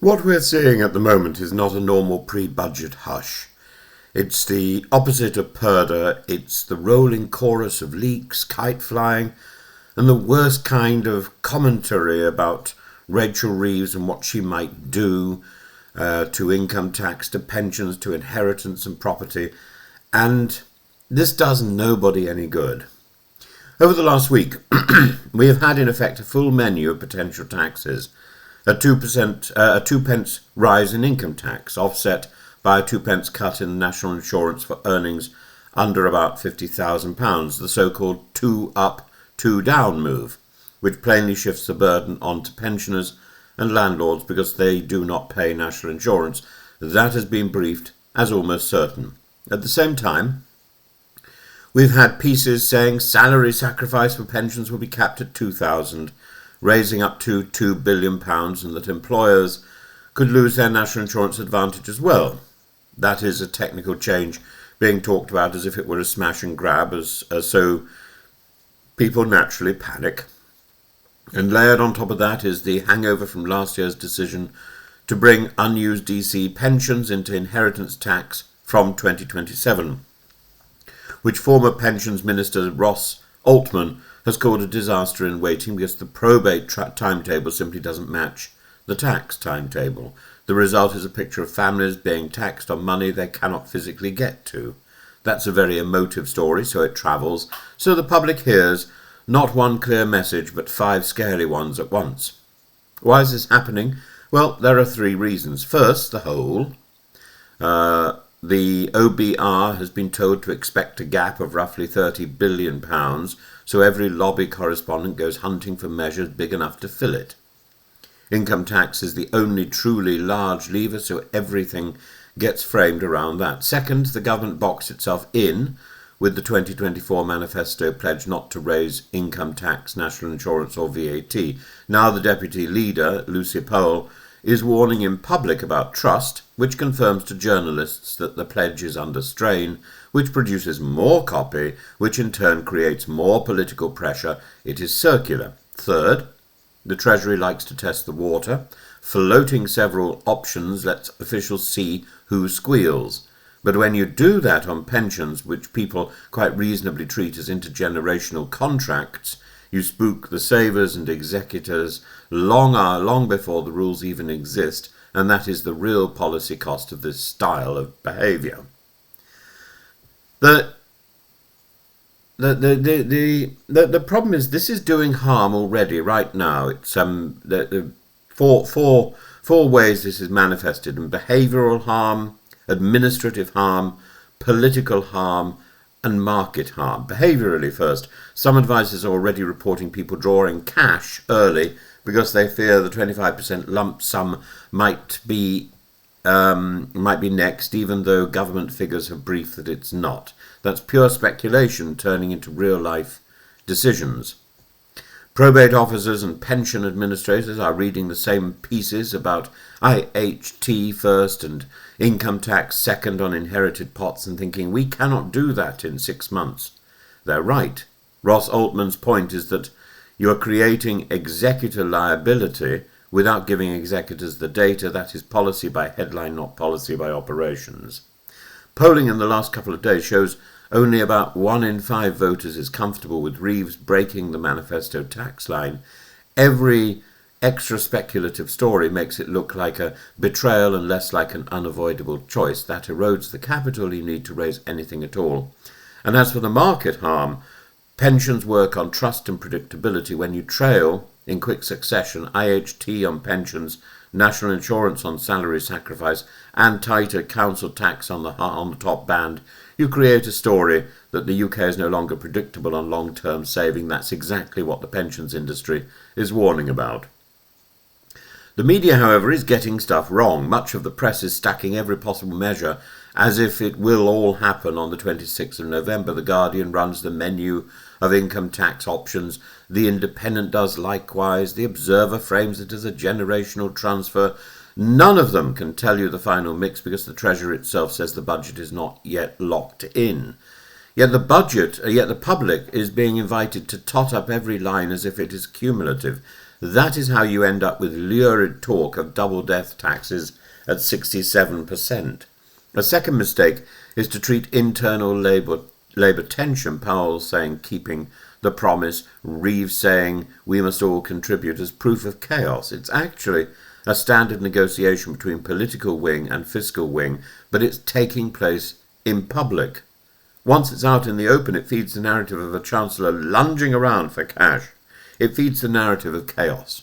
What we're seeing at the moment is not a normal pre-budget hush. It's the opposite of purdah. It's the rolling chorus of leaks, kite flying, and the worst kind of commentary about Rachel Reeves and what she might do to income tax, to pensions, to inheritance and property. And this does nobody any good. Over the last week, we have had in effect a full menu of potential taxes. A 2 pence rise in income tax, offset by a 2 pence cut in national insurance for earnings under about £50,000, the so-called 2 up, 2 down move, which plainly shifts the burden onto pensioners and landlords because they do not pay national insurance. That has been briefed as almost certain. At the same time, we've had pieces saying salary sacrifice for pensions will be capped at £2,000, raising up to £2 billion, and that employers could lose their national insurance advantage as well. That is a technical change being talked about as if it were a smash and grab, so people naturally panic. And layered on top of that is the hangover from last year's decision to bring unused DC pensions into inheritance tax from 2027, which former Pensions Minister Ross Altman has called a disaster in waiting because the probate timetable simply doesn't match the tax timetable. The result is a picture of families being taxed on money they cannot physically get to. That's a very emotive story, so it travels, so the public hears not one clear message but 5 scary ones at once. Why is this happening? Well, there are 3 reasons. First, the whole. The OBR has been told to expect a gap of roughly £30 billion, so every lobby correspondent goes hunting for measures big enough to fill it. Income tax is the only truly large lever, so everything gets framed around that. Second, the government boxed itself in with the 2024 manifesto pledge not to raise income tax, national insurance or VAT. Now the deputy leader, Lucy Powell, is warning in public about trust, which confirms to journalists that the pledge is under strain, which produces more copy, which in turn creates more political pressure. It is circular. Third, the Treasury likes to test the water. Floating several options lets officials see who squeals. But when you do that on pensions, which people quite reasonably treat as intergenerational contracts, you spook the savers and executors long before the rules even exist, and that is the real policy cost of this style of behaviour. The problem is this is doing harm already right now. It's four ways this is manifested: in behavioural harm, administrative harm, political harm, and market harm. Behaviourally first, some advisors are already reporting people drawing cash early because they fear the 25% lump sum might be next, even though government figures have briefed that it's not. That's pure speculation turning into real-life decisions. Probate officers and pension administrators are reading the same pieces about IHT first and income tax second on inherited pots and thinking, we cannot do that in 6 months. They're right. Ross Altman's point is that you are creating executor liability without giving executors the data. That is policy by headline, not policy by operations. Polling in the last couple of days shows only about 1 in 5 voters is comfortable with Reeves breaking the manifesto tax line. Every extra speculative story makes it look like a betrayal and less like an unavoidable choice. That erodes the capital you need to raise anything at all. And as for the market harm, pensions work on trust and predictability. When you trail in quick succession IHT on pensions, national insurance on salary sacrifice, and tighter council tax on the top band, you create a story that the UK is no longer predictable on long-term saving. That's exactly what the pensions industry is warning about. The media, however, is getting stuff wrong. Much of the press is stacking every possible measure as if it will all happen on the 26th of November. The Guardian runs the menu of income tax options. The Independent does likewise. The Observer frames it as a generational transfer. None of them can tell you the final mix because the Treasury itself says the budget is not yet locked in. Yet the public is being invited to tot up every line as if it is cumulative. That is how you end up with lurid talk of double death taxes at 67%. A second mistake is to treat internal Labour tension, Powell saying keeping the promise, Reeves saying we must all contribute, as proof of chaos. It's actually a standard negotiation between political wing and fiscal wing, but it's taking place in public. Once it's out in the open, it feeds the narrative of a chancellor lunging around for cash. It feeds the narrative of chaos.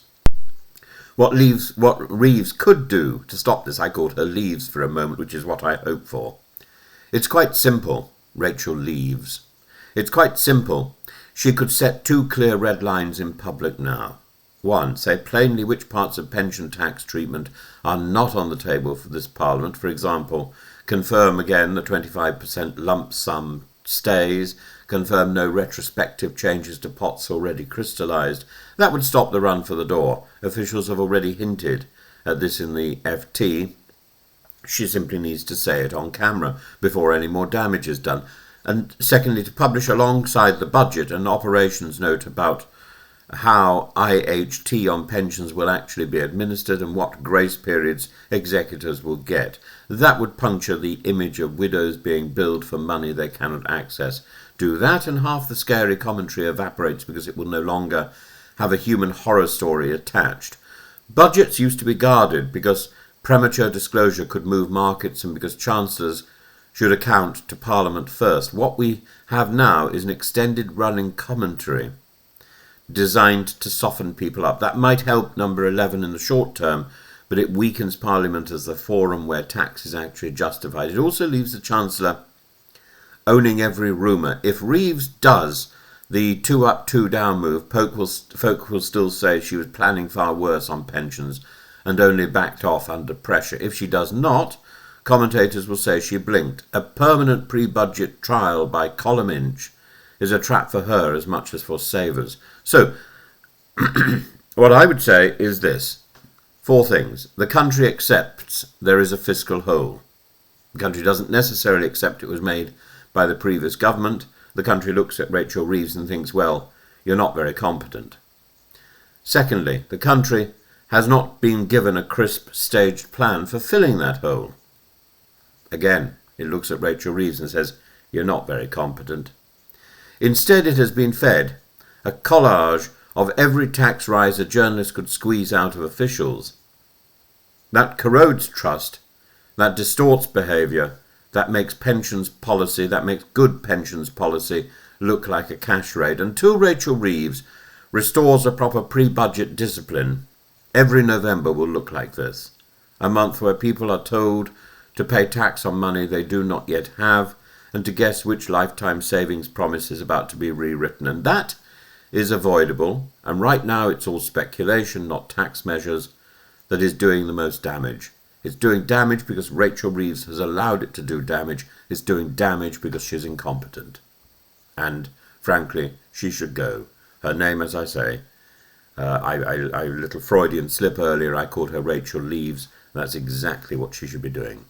What Reeves could do to stop this, I called her leaves for a moment, which is what I hope for. It's quite simple, Rachel leaves. It's quite simple. She could set two clear red lines in public now. One, say plainly which parts of pension tax treatment are not on the table for this Parliament. For example, confirm again the 25% lump sum stays, confirm no retrospective changes to pots already crystallised. That would stop the run for the door. Officials have already hinted at this in the FT. She simply needs to say it on camera before any more damage is done. And secondly, to publish alongside the budget an operations note about how IHT on pensions will actually be administered and what grace periods executors will get. That would puncture the image of widows being billed for money they cannot access. Do that and half the scary commentary evaporates because it will no longer have a human horror story attached. Budgets used to be guarded because premature disclosure could move markets and because chancellors should account to Parliament first. What we have now is an extended running commentary designed to soften people up. That might help number 11 in the short term, but it weakens Parliament as the forum where tax is actually justified. It also leaves the Chancellor owning every rumour. If Reeves does the 2 up, 2 down move, folk will still say she was planning far worse on pensions and only backed off under pressure. If she does not, commentators will say she blinked. A permanent pre-budget trial by column inch is a trap for her as much as for savers. So, what I would say is this. 4 things. The country accepts there is a fiscal hole. The country doesn't necessarily accept it was made by the previous government. The country looks at Rachel Reeves and thinks, well, you're not very competent. Secondly, the country has not been given a crisp, staged plan for filling that hole. Again, it looks at Rachel Reeves and says, you're not very competent. Instead, it has been fed a collage of every tax rise a journalist could squeeze out of officials. That corrodes trust, that distorts behaviour, that makes pensions policy, that makes good pensions policy look like a cash raid. Until Rachel Reeves restores a proper pre-budget discipline, every November will look like this. A month where people are told to pay tax on money they do not yet have and to guess which lifetime savings promise is about to be rewritten. And that is avoidable, and right now it's all speculation, not tax measures, that is doing the most damage. It's doing damage because Rachel Reeves has allowed it to do damage. It's doing damage because she's incompetent. And, frankly, she should go. Her name, as I say, a little Freudian slip earlier, I called her Rachel Leaves. That's exactly what she should be doing.